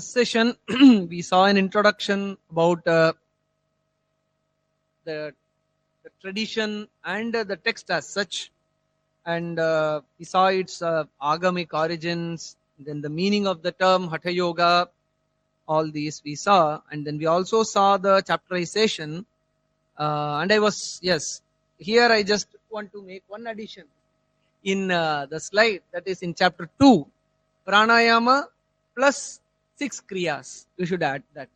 first session, we saw an introduction about the tradition and the text as such, and we saw its agamic origins, then the meaning of the term Hatha Yoga, all these we saw, and then we also saw the chapterization. And here I just want to make one addition in the slide, that is in chapter 2, pranayama plus 6 kriyas. You should add that.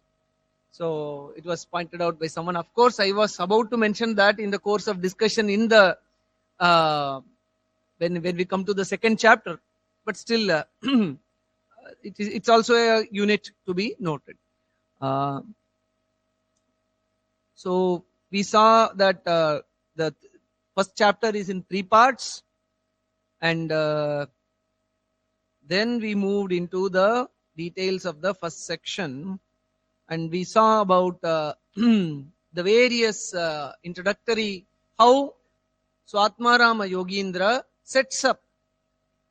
So it was pointed out by someone. Of course, I was about to mention that in the course of discussion in the when we come to the second chapter, but still it's also a unit to be noted. So we saw that the first chapter is in 3 parts, and then we moved into the details of the first section, and we saw about the various introductory, how Swatmarama Yogindra sets up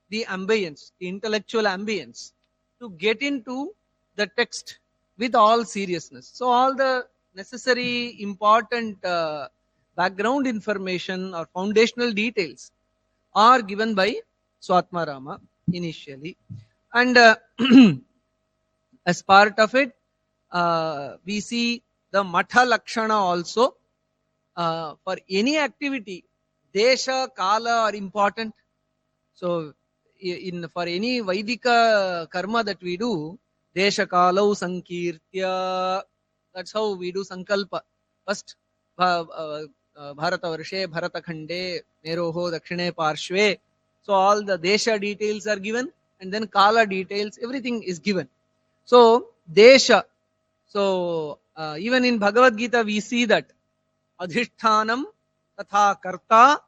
the ambience, the intellectual ambience, to get into the text with all seriousness. So all the necessary important background information or foundational details are given by Swatmarama initially, and as part of it we see the Matha Lakshana also. For any activity, Desha, Kala are important. So for any Vaidika karma that we do, Desha Kalau Sankirtya, that's how we do Sankalpa. First, Bharata Varshe, Bharata Khande, Meroho, Dakshine Parshve. So all the Desha details are given, and then Kala details, everything is given. So Desha, so even in Bhagavad Gita we see that Adhishthanam Tatha Karta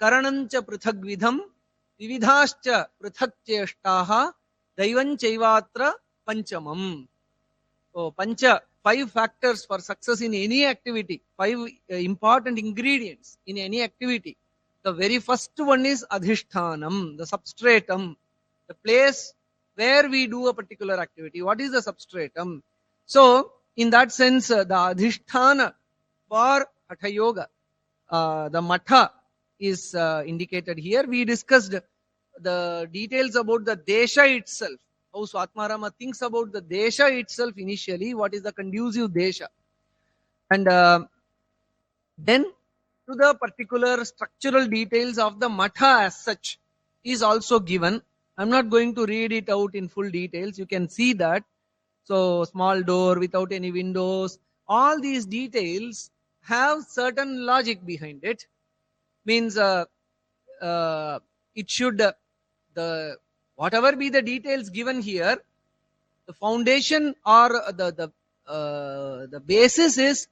Karanancha Prithagvidham Vividhascha Prithakcheshtaha Daivan Chaivatra Panchamam. So Pancha, 5 factors for success in any activity, 5 important ingredients in any activity. The very first one is Adhishthanam, the substratum, the place where we do a particular activity. What is the substratum? So in that sense, the Adhisthana for Hatha Yoga, the Matha is indicated here. We discussed the details about the Desha itself, how Swatmarama thinks about the Desha itself initially, what is the conducive Desha, and then to the particular structural details of the Matha as such is also given. I'm not going to read it out in full details, you can see that. So small door without any windows, all these details have certain logic behind it. Means it should, the whatever be the details given here, the foundation or the basis is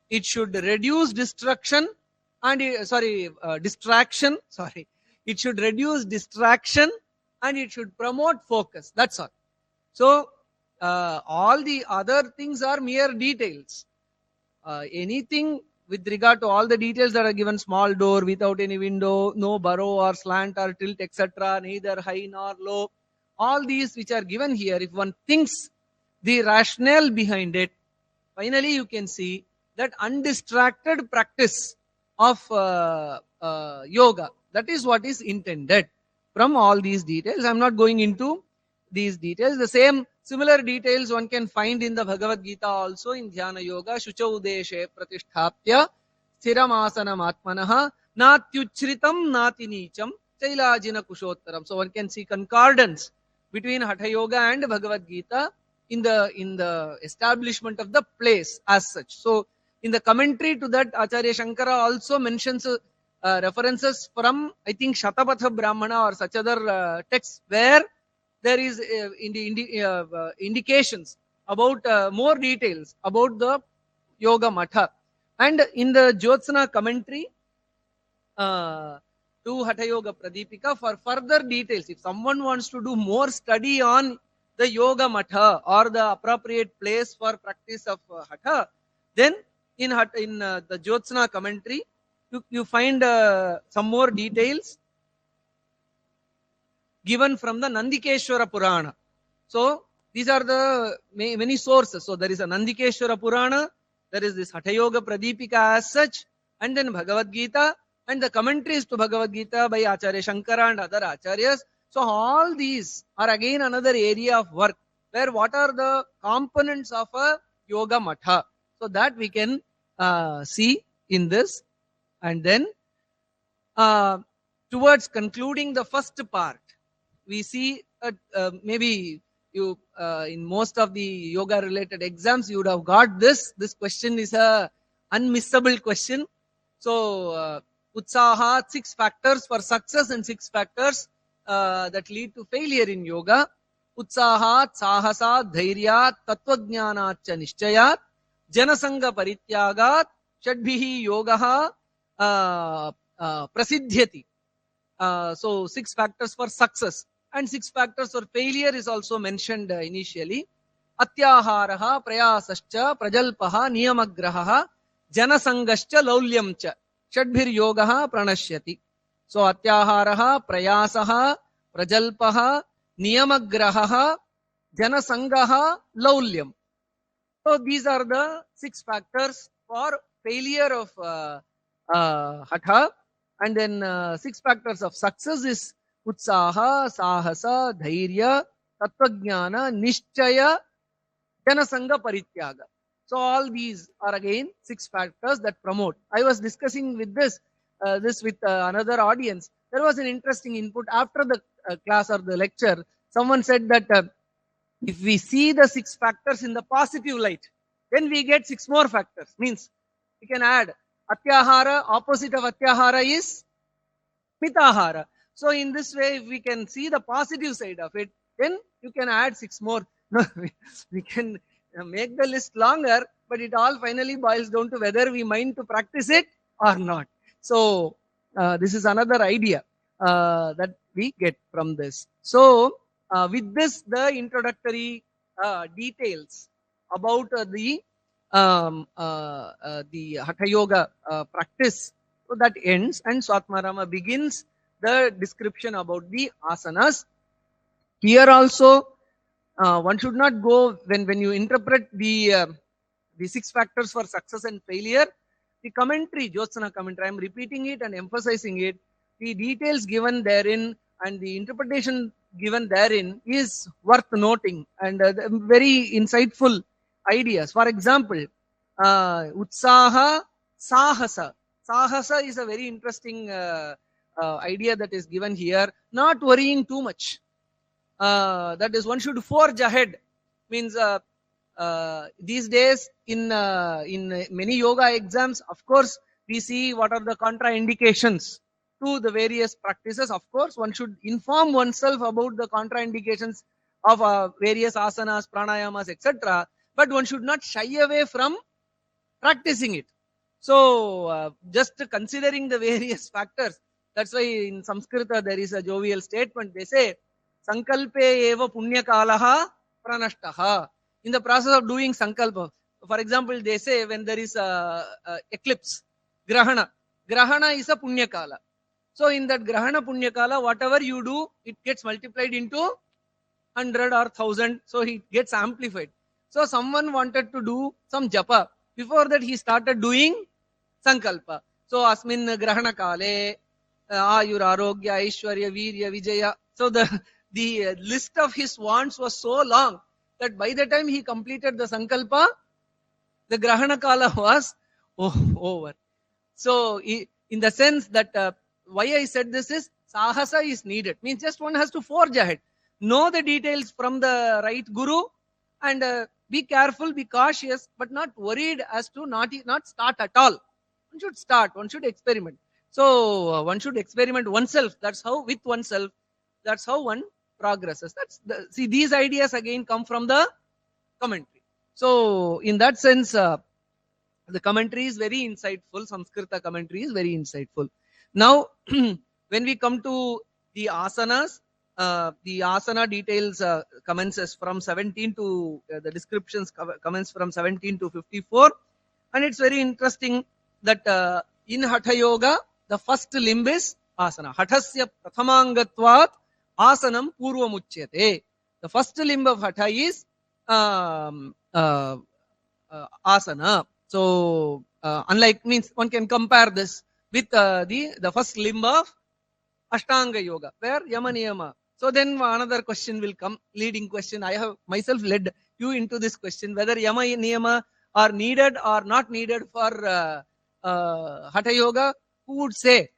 it should reduce distraction and it should reduce distraction and it should promote focus. That's all. So all the other things are mere details. Anything with regard to all the details that are given, small door without any window, no burrow or slant or tilt, etc., neither high nor low, all these which are given here, if one thinks the rationale behind it, finally you can see that undistracted practice of yoga, that is what is intended from all these details. I'm not going into these details. The same similar details one can find in the Bhagavad Gita also, in Dhyana Yoga. Shuchau deshe pratisthapya sthiram asanam atmanaha natyuchritam nati nicham chailajina kushottaram. So one can see concordance between Hatha Yoga and Bhagavad Gita in the establishment of the place as such. So in the commentary to that, Acharya Shankara also mentions references from, I think, Shatapatha Brahmana or such other texts where there is indications about more details about the Yoga Matha. And in the Jyotsna commentary to Hatha Yoga Pradipika, for further details, if someone wants to do more study on the Yoga Matha or the appropriate place for practice of Hatha, then in the Jyotsna commentary you find some more details given from the Nandikeshwara Purana. So These are the many sources. So there is a Nandikeshwara Purana, there is this Hatha Pradipika as such, and then Bhagavad Gita, and the commentaries to Bhagavad Gita by Acharya Shankara and other Acharyas. So all these are again another area of work, where what are the components of a yoga matha. So that we can see in this. And then towards concluding the first part, we see maybe you in most of the yoga related exams you would have got this question is a unmissable question. So utsaha, 6 factors for success and 6 factors that lead to failure in yoga. Utsahat, sahasat, dhairyat, tatvajnanat cha nishchayat, janasanga parityagat, shadbhihi yogaha prasidhyati. So 6 factors for success and 6 factors for failure is also mentioned initially. Atyaharaha, prayasascha, prajalpaha, niyamagraha, janasangascha, laulyamcha, shadbhir yogaha pranashyati. So atyaharaha, prayasaha, prajalpaha, niyamagraha, janasangaha, laulyam. So these are the 6 factors for failure of hatha. And then 6 factors of success is utsaha, sahasa, dhairya, tattvajnana, nishchaya, janasanga, parityaga. So all these are again 6 factors that promote. I was discussing with this with another audience. There was an interesting input after the class or the lecture. Someone said that if we see the 6 factors in the positive light, then we get 6 more factors. Means we can add atyahara, opposite of atyahara is mitahara. So in this way, if we can see the positive side of it, then you can add 6 more. We can make the list longer, but it all finally boils down to whether we mind to practice it or not. So this is another idea that we get from this. So with this, the introductory details about the Hatha Yoga practice, so that ends, and Swatmarama begins the description about the asanas. Here also, one should not go when you interpret the 6 factors for success and failure. The commentary, Jyotsana commentary, I am repeating it and emphasizing it. The details given therein and the interpretation given therein is worth noting, and very insightful ideas. For example, utsaha, sahasa. Sahasa is a very interesting idea that is given here. Not worrying too much. That is, one should forge ahead. Means these days in many yoga exams, of course, we see what are the contraindications to the various practices. Of course, one should inform oneself about the contraindications of various asanas, pranayamas, etc. But one should not shy away from practicing it. So just considering the various factors, that's why in Sanskrita there is a jovial statement. They say, Sankalpe eva punyakalaha pranashtaha. In the process of doing sankalpa, for example, they say when there is a eclipse, grahana is a punyakala. So in that grahana punyakala, whatever you do, it gets multiplied into 100 or 1000. So it gets amplified. So someone wanted to do some japa. Before that, he started doing sankalpa. So asmin grahana kale, ayur arogya, aishwarya, virya, vijaya. So the list of his wants was so long that by the time he completed the sankalpa, the grahana kala was over. So in the sense that why I said this is, sahasa is needed. Means just one has to forge ahead. Know the details from the right guru, and be careful, be cautious, but not worried as to not start at all. One should start, one should experiment. So one should experiment oneself. That's how, with oneself, that's how one progresses. See, these ideas again come from the commentary. So in that sense, the commentary is very insightful. Sanskrita commentary is very insightful. Now, when we come to the asanas, the asana details commences from 17 to the descriptions commence from 17 to 54, and it's very interesting that in Hatha Yoga, the first limb is asana. Hathasya prathamangatvat asanam purvamuchyate. The The first limb of Hatha is asana. So unlike, means one can compare this with the first limb of Ashtanga Yoga, where Yama Niyama. So then another question will come, leading question. I have myself led you into this question, whether Yama Niyama are needed or not needed for Hatha Yoga. Who would say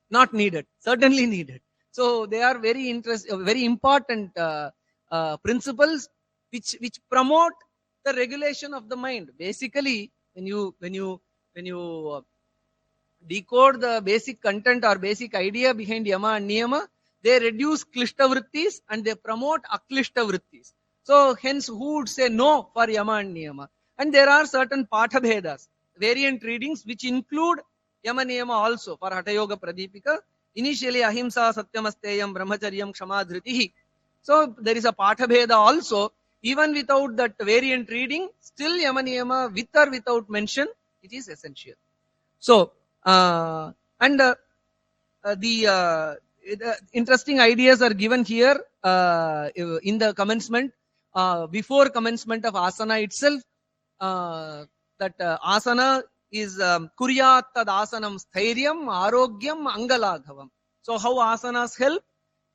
not needed? Certainly needed. So they are very very important principles which promote the regulation of the mind. Basically, when you decode the basic content or basic idea behind Yama and Niyama, they reduce Klishta Vrittis and they promote Aklishta Vrittis. So hence, who would say no for Yama and Niyama? And there are certain Patha Bhedas, variant readings, which include Yama Niyama also for Hatha Yoga Pradipika. Initially, Ahimsa, Satyamasteyam, Brahmacharyam, Kshama, Dhritihi. So there is a Patha Bheda also. Even without that variant reading, still Yama Niyama, with or without mention, it is essential. So, the interesting ideas are given here in the commencement. Before commencement of asana itself, that asana is kuryat tad asanam stairyam arogyam angalaghavam. So how asanas help?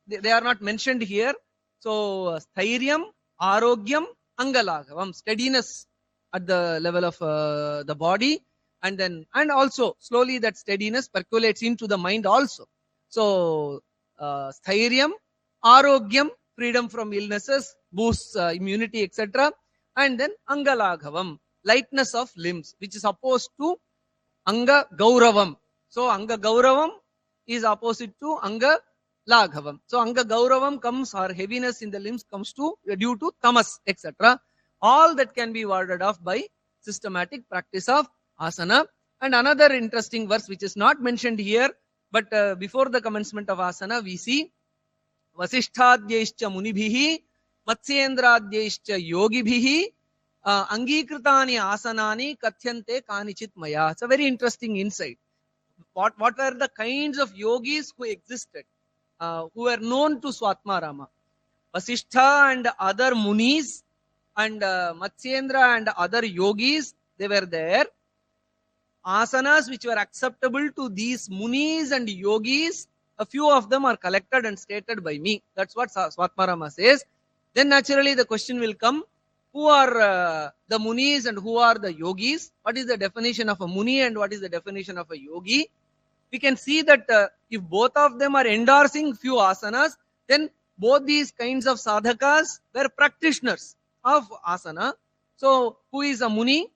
They are not mentioned here. So stairyam, arogyam, angalaghavam, steadiness at the level of the body. And also slowly that steadiness percolates into the mind also. So stairyam, arogyam, freedom from illnesses, boosts immunity, etc. And then angalaghavam, lightness of limbs, which is opposed to anga gauravam. So anga gauravam is opposite to anga laghavam. So anga gauravam comes, or heaviness in the limbs comes to due to tamas, etc. All that can be warded off by systematic practice of asana. And another interesting verse which is not mentioned here, but before the commencement of asana, we see Vasishtadyaischa munibhihi Matsyendraadyaischa yogibhihi angikritani asanani kathyante kanichit maya. It's a very interesting insight. What were the kinds of yogis who existed, who were known to Swatmarama? Vasishtha and other munis and Matsyendra and other yogis, they were there. Asanas which were acceptable to these munis and yogis, a few of them are collected and stated by me. That's what Swatmarama says. Then naturally the question will come, who are the munis and who are the yogis? What is the definition of a muni and what is the definition of a yogi? We can see that if both of them are endorsing few asanas, then both these kinds of sadhakas were practitioners of asana. So who is a muni?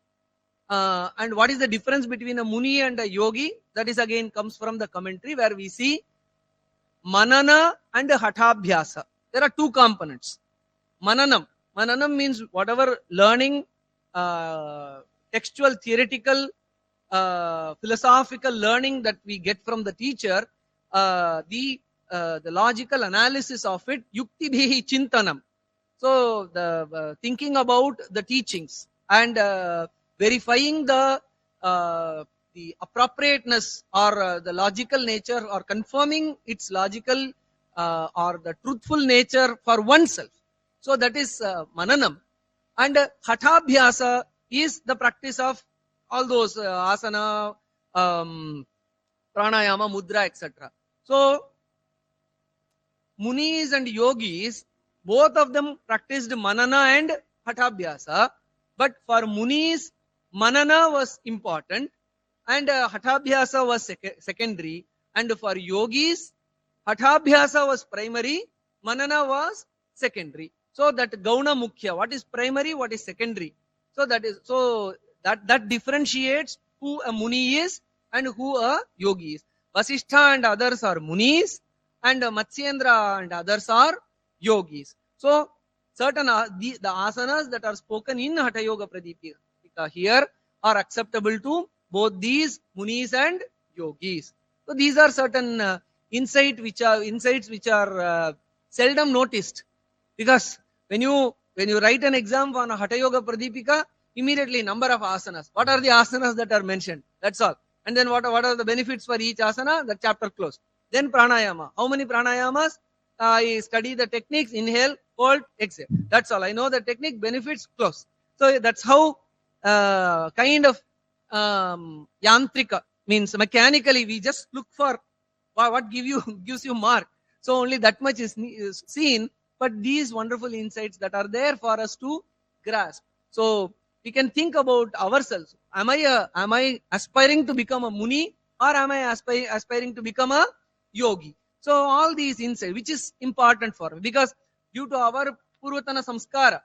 And what is the difference between a muni and a yogi? That is again comes from the commentary, where we see manana and hathabhyasa. There are two components. Mananam. Mananam means whatever learning, textual, theoretical, philosophical learning that we get from the teacher, the logical analysis of it, yukti bhihi chintanam. So the thinking about the teachings and verifying the appropriateness or the logical nature, or confirming its logical or the truthful nature for oneself. So that is mananam. And hathabhyasa is the practice of all those asana, pranayama, mudra, etc. So munis and yogis, both of them practiced manana and hathabhyasa. But for munis, manana was important and hathabhyasa was secondary. And for yogis, hathabhyasa was primary, manana was secondary. So that gauna mukhya, what is primary, what is secondary. So that differentiates who a muni is and who a yogi is. Vasishtha and others are munis, and Matsyendra and others are yogis. So certain the asanas that are spoken in Hatha Yoga Pradipika here are acceptable to both these munis and yogis. So these are certain insights which are seldom noticed, because when you write an exam on a Hatha Yoga Pradipika, immediately number of asanas. What are the asanas that are mentioned? That's all. And then what are the benefits for each asana? The chapter closed. Then pranayama. How many pranayamas? I study the techniques. Inhale, hold, exhale. That's all. I know the technique, benefits, close. So that's how kind of yantrika, means mechanically we just look for what gives you mark. So only that much is seen, but these wonderful insights that are there for us to grasp. So we can think about ourselves. Am I aspiring to become a Muni, or am I aspiring to become a Yogi? So all these insights, which is important for me, because due to our Purvatana Samskara,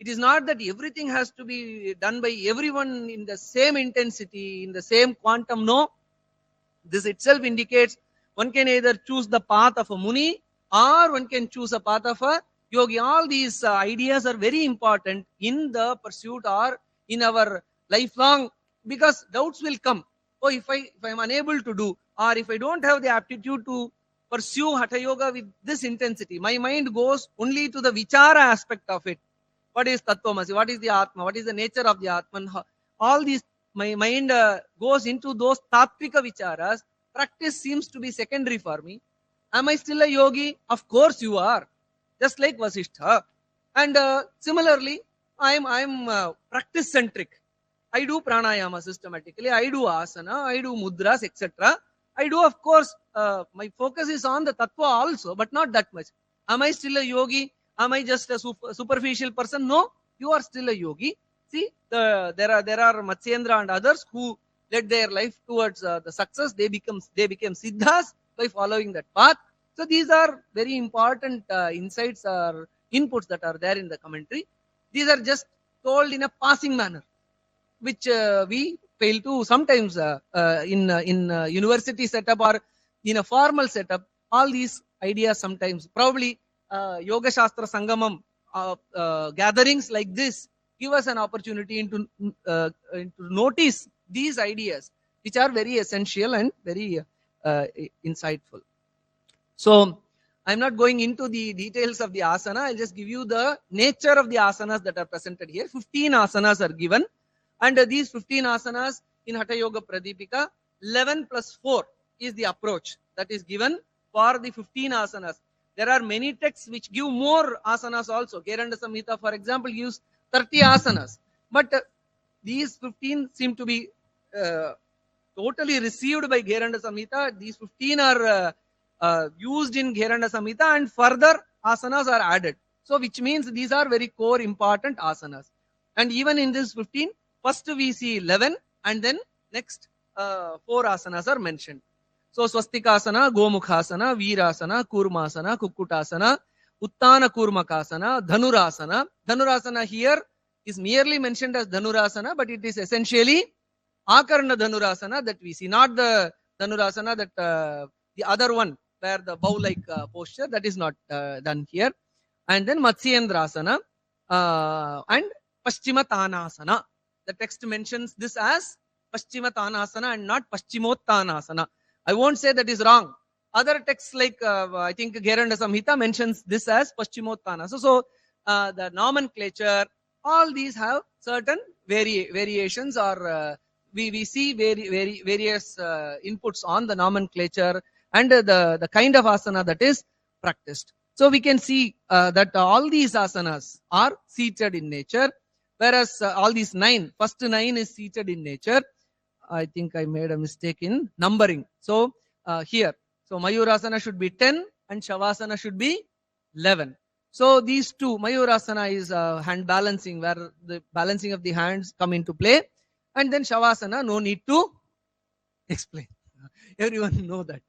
it is not that everything has to be done by everyone in the same intensity, in the same quantum. No, this itself indicates one can either choose the path of a Muni, or one can choose a path of a Yogi. All these ideas are very important in the pursuit or in our lifelong, because doubts will come. Oh, if I am unable to do, or if I don't have the aptitude to pursue Hatha Yoga with this intensity, my mind goes only to the Vichara aspect of it. What is Tattvamasi? What is the Atma? What is the nature of the Atman? All these, my mind goes into those Tattvika Vicharas. Practice seems to be secondary for me. Am I still a yogi? Of course you are. Just like Vasishtha. And similarly, I'm practice centric. I do pranayama systematically. I do asana. I do mudras, etc. I do, of course, my focus is on the tattva also, but not that much. Am I still a yogi? Am I just a superficial person? No, you are still a yogi. See, there are Matsyendra and others who led their life towards the success. They became siddhas by following that path. So these are very important insights or inputs that are there in the commentary. These are just told in a passing manner, which we fail to sometimes in university setup or in a formal setup. All these ideas sometimes, probably Yoga Shastra Sangamam gatherings like this give us an opportunity to notice these ideas, which are very essential and very insightful. So I'm not going into the details of the asana. I'll just give you the nature of the asanas that are presented here. 15 asanas are given, and these 15 asanas in Hatha Yoga Pradipika, 11 plus 4 is the approach that is given for the 15 asanas. There are many texts which give more asanas also. Gheranda Samhita, for example, gives 30 asanas. But these 15 seem to be totally received by Gheranda Samhita. These 15 are used in Gheranda Samhita, and further asanas are added. So which means these are very core important asanas. And even in this 15, first we see 11, and then next 4 asanas are mentioned. So Swastikasana, Gomukhasana, Veerasana, Kurmasana, Kukkutasana, Uttana Kurmakasana, Dhanurasana. Dhanurasana here is merely mentioned as Dhanurasana, but it is essentially Akarna Dhanurasana that we see, not the Dhanurasana that the other one where the bow-like posture, that is not done here. And then Matsyendrasana and Paschimottanasana. The text mentions this as Paschimottanasana and not Paschimottanasana. I won't say that is wrong. Other texts like I think Gheranda Samhita mentions this as Paschimottanasana. So the nomenclature, all these have certain variations, or we see various inputs on the nomenclature and the kind of asana that is practiced. So we can see that all these asanas are seated in nature, whereas all these first 9 is seated in nature. I think I made a mistake in numbering. So here, so Mayurasana should be 10 and Shavasana should be 11. So these two, Mayurasana is hand balancing, where the balancing of the hands come into play, and then Shavasana, no need to explain. Everyone know that.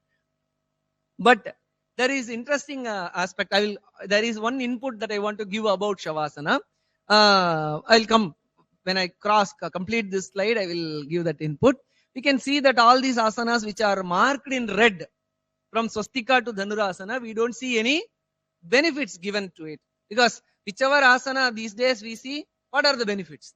But there is interesting aspect. There is one input that I want to give about Shavasana. I'll come when I complete this slide. I will give that input. We can see that all these asanas which are marked in red from Swastika to Dhanurasana, we don't see any benefits given to it, because whichever asana these days we see, what are the benefits?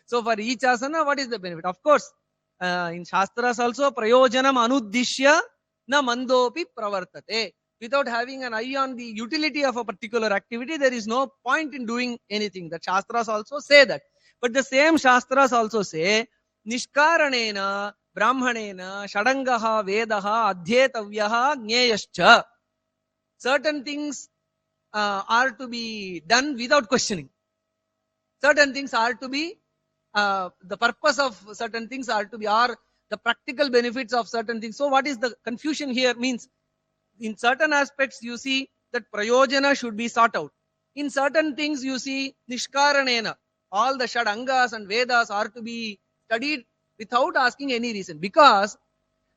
So for each asana, what is the benefit? Of course, in Shastras also, prayojanam anuddishya na mandopi pravartate. Without having an eye on the utility of a particular activity, there is no point in doing anything. The Shastras also say that. But the same Shastras also say, Nishkaranena, Brahmanena, Shadangaha, Vedaha, Adhyetavyaha, Jneyascha. Certain things are to be done without questioning. Certain things are to be, the purpose of certain things are to be, or the practical benefits of certain things. So what is the confusion here means, in certain aspects you see that prayojana should be sought out. In certain things you see nishkaranena, all the shadangas and vedas are to be studied without asking any reason, because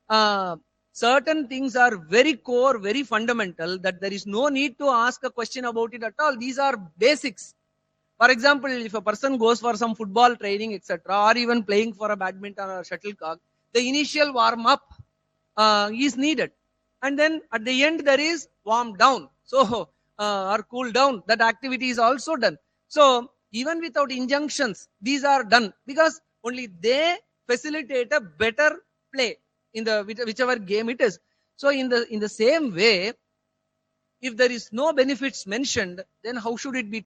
uh, certain things are very core, very fundamental, that there is no need to ask a question about it at all. These are basics. For example, if a person goes for some football training, etc., or even playing for a badminton or shuttlecock, the initial warm up is needed, and then at the end there is warm down. So or cool down. That activity is also done. So even without injunctions, these are done, because only they facilitate a better play in the whichever game it is. So in the same way, if there is no benefits mentioned, then how should it be?